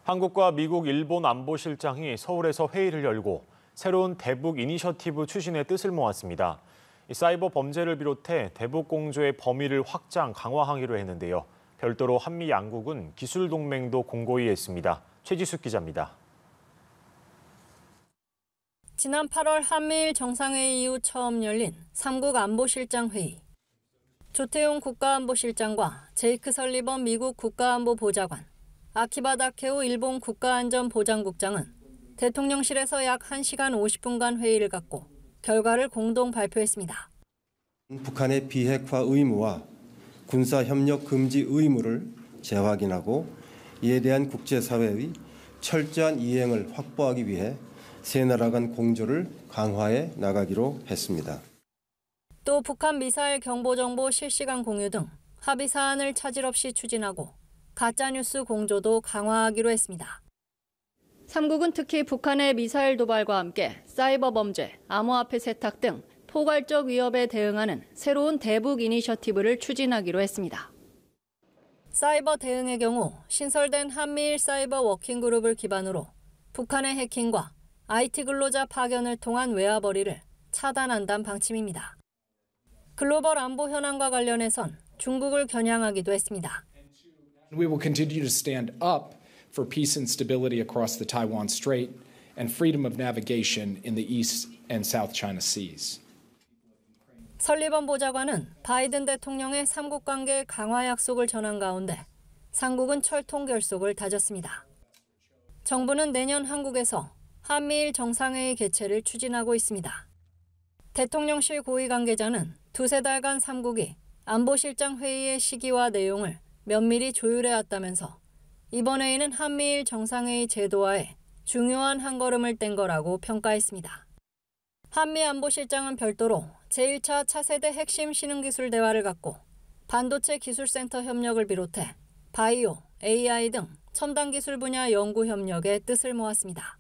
한국과 미국, 일본 안보실장이 서울에서 회의를 열고 새로운 대북 이니셔티브 추진에 뜻을 모았습니다. 사이버 범죄를 비롯해 대북 공조의 범위를 확장, 강화하기로 했는데요. 별도로 한미 양국은 기술 동맹도 공고히 했습니다. 최지숙 기자입니다. 지난 8월 한미일 정상회의 이후 처음 열린 3국 안보실장 회의. 조태용 국가안보실장과 제이크 설리번 미국 국가안보보좌관, 아키바 다케오 일본 국가안전보장국장은 대통령실에서 약 1시간 50분간 회의를 갖고 결과를 공동 발표했습니다. 북한의 비핵화 의무와 군사협력 금지 의무를 재확인하고 이에 대한 국제사회의 철저한 이행을 확보하기 위해 세 나라 간 공조를 강화해 나가기로 했습니다. 또 북한 미사일 경보정보 실시간 공유 등 합의 사안을 차질 없이 추진하고 가짜뉴스 공조도 강화하기로 했습니다. 3국은 특히 북한의 미사일 도발과 함께 사이버 범죄, 암호화폐 세탁 등 포괄적 위협에 대응하는 새로운 대북 이니셔티브를 추진하기로 했습니다. 사이버 대응의 경우 신설된 한미일 사이버 워킹그룹을 기반으로 북한의 해킹과 IT 근로자 파견을 통한 외화벌이를 차단한다는 방침입니다. 글로벌 안보 현안과 관련해선 중국을 겨냥하기도 했습니다. We will continue to stand up for peace and stability across the Taiwan Strait and freedom of navigation in the East and South China Seas. 설리번 보좌관은 바이든 대통령의 3국 관계 강화 약속을 전한 가운데 삼국은 철통 결속을 다졌습니다. 정부는 내년 한국에서 한미일 정상회의 개최를 추진하고 있습니다. 대통령실 고위 관계자는 두세 달간 3국이 안보실장 회의의 시기와 내용을 면밀히 조율해왔다면서 이번 회의는 한미일 정상회의 제도화에 중요한 한 걸음을 뗀 거라고 평가했습니다. 한미 안보실장은 별도로 제1차 차세대 핵심 신흥기술 대화를 갖고 반도체 기술센터 협력을 비롯해 바이오, AI 등 첨단 기술 분야 연구 협력에 뜻을 모았습니다.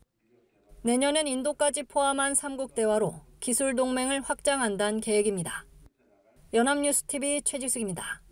내년엔 인도까지 포함한 3국 대화로 기술 동맹을 확장한다는 계획입니다. 연합뉴스TV 최지숙입니다.